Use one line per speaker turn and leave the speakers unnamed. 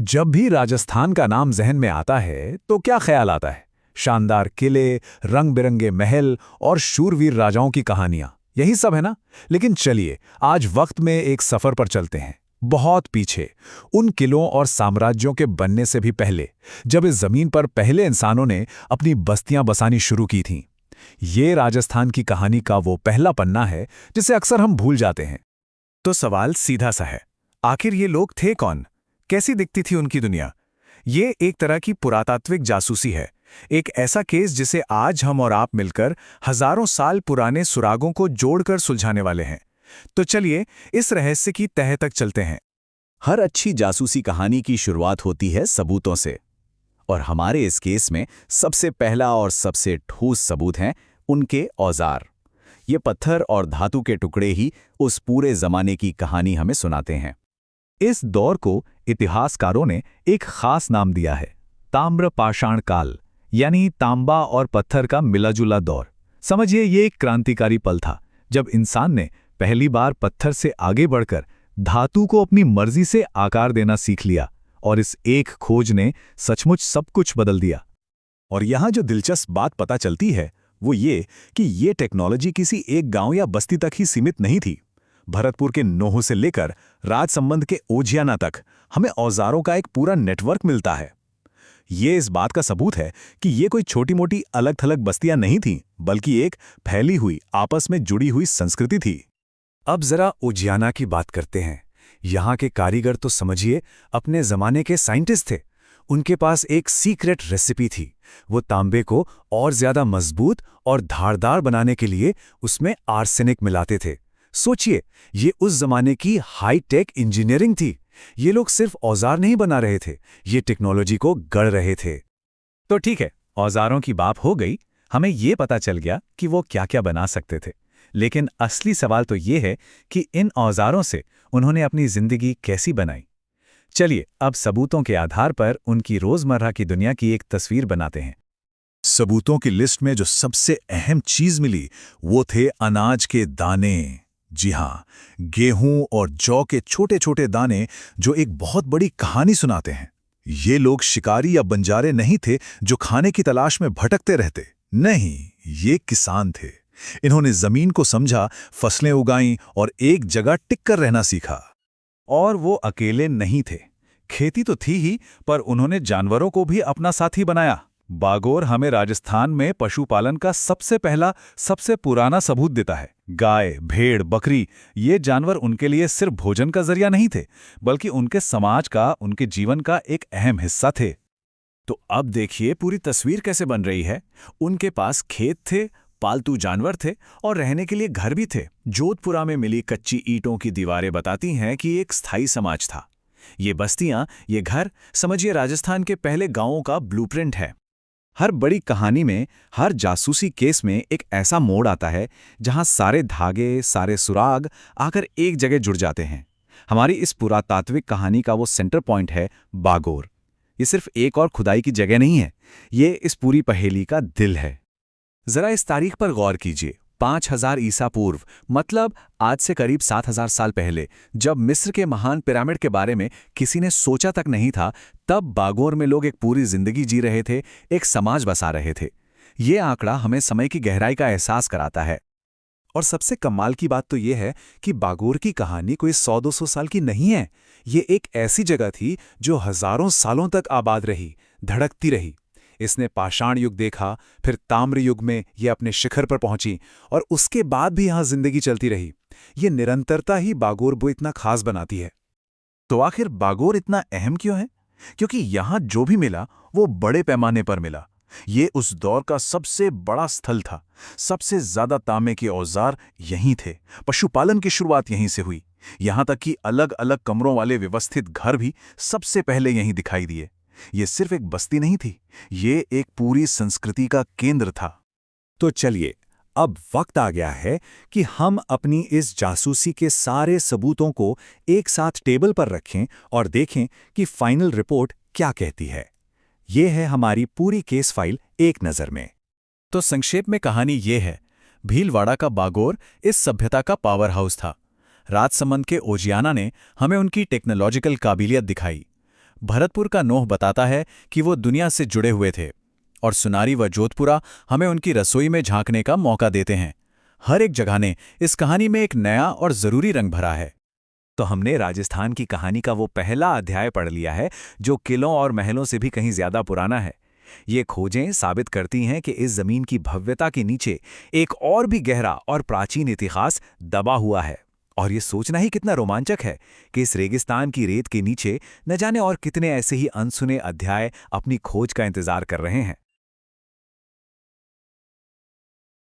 जब भी राजस्थान का नाम जहन में आता है तो क्या ख्याल आता है? शानदार किले, रंग बिरंगे महल और शूरवीर राजाओं की कहानियां, यही सब है ना? लेकिन चलिए, आज वक्त में एक सफर पर चलते हैं। बहुत पीछे, उन किलों और साम्राज्यों के बनने से भी पहले, जब इस जमीन पर पहले इंसानों ने अपनी बस्तियां बसानी शुरू की थीं। ये राजस्थान की कहानी का वो पहला पन्ना है जिसे अक्सर हम भूल जाते हैं।
तो सवाल सीधा सा है, आखिर ये लोग थे कौन? कैसी दिखती थी उनकी दुनिया? ये एक तरह की पुरातात्विक जासूसी है, एक ऐसा केस जिसे आज हम और आप मिलकर हजारों साल पुराने सुरागों को जोड़कर सुलझाने वाले हैं। तो चलिए इस रहस्य की तह तक चलते हैं।
हर अच्छी जासूसी कहानी की शुरुआत होती है सबूतों से, और हमारे इस केस में सबसे पहला और सबसे ठोस सबूत हैं उनके औजार। ये पत्थर और धातु के टुकड़े ही उस पूरे जमाने की कहानी हमें सुनाते हैं। इस दौर को इतिहासकारों ने एक खास नाम दिया है, ताम्र पाषाण काल, यानी तांबा और पत्थर का मिलाजुला दौर। समझिए, ये एक क्रांतिकारी पल था जब इंसान ने पहली बार पत्थर से आगे बढ़कर धातु को अपनी मर्जी से आकार देना सीख लिया, और इस एक खोज ने सचमुच सब कुछ बदल दिया।
और यहाँ जो दिलचस्प बात पता चलती है वो ये कि ये टेक्नोलॉजी किसी एक गांव या बस्ती तक ही सीमित नहीं थी। भरतपुर के नोह से लेकर राजसंबंध के ओझियाना तक हमें औजारों का एक पूरा नेटवर्क मिलता है। ये इस बात का सबूत है कि ये कोई छोटी मोटी अलग थलग बस्तियां नहीं थीं, बल्कि एक फैली हुई, आपस में जुड़ी हुई संस्कृति थी।
अब जरा उजियाना की बात करते हैं। यहाँ के कारीगर तो समझिए अपने जमाने के साइंटिस्ट थे। उनके पास एक सीक्रेट रेसिपी थी। वो तांबे को और ज्यादा मजबूत और धारदार बनाने के लिए उसमें आर्सेनिक मिलाते थे। सोचिए, ये उस जमाने की हाई टेक इंजीनियरिंग थी। ये लोग सिर्फ औजार नहीं बना रहे थे, ये टेक्नोलॉजी को गढ़ रहे थे।
तो ठीक है, औजारों की बात हो गई, हमें ये पता चल गया कि वो क्या क्या बना सकते थे। लेकिन असली सवाल तो ये है कि इन औजारों से उन्होंने अपनी जिंदगी कैसी बनाई। चलिए अब सबूतों के आधार पर उनकी रोजमर्रा की दुनिया की एक तस्वीर बनाते हैं।
सबूतों की लिस्ट में जो सबसे अहम चीज मिली वो थे अनाज के दाने। जी हाँ, गेहूं और जौ के छोटे छोटे दाने जो एक बहुत बड़ी कहानी सुनाते हैं। ये लोग शिकारी या बंजारे नहीं थे जो खाने की तलाश में भटकते रहते। नहीं, ये किसान थे। इन्होंने जमीन को समझा, फसलें उगाईं और एक जगह टिक कर रहना सीखा।
और वो अकेले नहीं थे। खेती तो थी ही, पर उन्होंने जानवरों को भी अपना साथी बनाया। बागोर हमें राजस्थान में पशुपालन का सबसे पहला, सबसे पुराना सबूत देता है। गाय, भेड़, बकरी, ये जानवर उनके लिए सिर्फ भोजन का जरिया नहीं थे, बल्कि उनके समाज का, उनके जीवन का एक अहम हिस्सा थे। तो अब देखिए पूरी तस्वीर कैसे बन रही है। उनके पास खेत थे, पालतू जानवर थे और रहने के लिए घर भी थे। जोधपुरा में मिली कच्ची ईंटों की दीवारें बताती हैं कि एक स्थायी समाज था। ये बस्तियां, ये घर, समझिए राजस्थान के पहले गांवों का ब्लूप्रिंट है।
हर बड़ी कहानी में, हर जासूसी केस में एक ऐसा मोड़ आता है जहां सारे धागे, सारे सुराग आकर एक जगह जुड़ जाते हैं। हमारी इस पुरातात्विक कहानी का वो सेंटर पॉइंट है बागोर। ये सिर्फ एक और खुदाई की जगह नहीं है, ये इस पूरी पहेली का दिल है।
जरा इस तारीख पर गौर कीजिए। 5000 ईसा पूर्व, मतलब आज से करीब 7000 साल पहले, जब मिस्र के महान पिरामिड के बारे में किसी ने सोचा तक नहीं था, तब बागोर में लोग एक पूरी जिंदगी जी रहे थे, एक समाज बसा रहे थे। ये आंकड़ा हमें समय की गहराई का एहसास कराता है। और सबसे कमाल की बात तो ये है कि बागोर की कहानी कोई 100-200 साल की नहीं है। ये एक ऐसी जगह थी जो हजारों सालों तक आबाद रही, धड़कती रही। इसने पाषाण युग देखा, फिर ताम्र युग में ये अपने शिखर पर पहुंची, और उसके बाद भी यहां जिंदगी चलती रही। ये निरंतरता ही बागोर को इतना खास बनाती है। तो आखिर बागोर इतना अहम क्यों है? क्योंकि यहां जो भी मिला वो बड़े पैमाने पर मिला। ये उस दौर का सबसे बड़ा स्थल था। सबसे ज्यादा तांबे के औजार यहीं थे। पशुपालन की शुरुआत यहीं से हुई। यहां तक कि अलग अलग कमरों वाले व्यवस्थित घर भी सबसे पहले यहीं दिखाई दिए। ये सिर्फ एक बस्ती नहीं थी, ये एक पूरी संस्कृति का केंद्र था।
तो चलिए, अब वक्त आ गया है कि हम अपनी इस जासूसी के सारे सबूतों को एक साथ टेबल पर रखें और देखें कि फाइनल रिपोर्ट क्या कहती है। ये है हमारी पूरी केस फाइल एक नज़र में।
तो संक्षेप में कहानी ये है, भीलवाड़ा का बागोर इस सभ्यता का पावर हाउस था। राजसमंद के ओजियाना ने हमें उनकी टेक्नोलॉजिकल काबिलियत दिखाई।
भरतपुर का नोह बताता है कि वो दुनिया से जुड़े हुए थे, और सुनारी व जोधपुरा हमें उनकी रसोई में झांकने का मौका देते हैं। हर एक जगह ने इस कहानी में एक नया और ज़रूरी रंग भरा है।
तो हमने राजस्थान की कहानी का वो पहला अध्याय पढ़ लिया है जो किलों और महलों से भी कहीं ज्यादा पुराना है। ये खोजें साबित करती हैं कि इस जमीन की भव्यता के नीचे एक और भी गहरा और प्राचीन इतिहास दबा हुआ है। और ये सोचना ही कितना रोमांचक है कि इस रेगिस्तान की रेत के नीचे न जाने और कितने ऐसे ही अनसुने अध्याय अपनी खोज का इंतजार कर रहे हैं।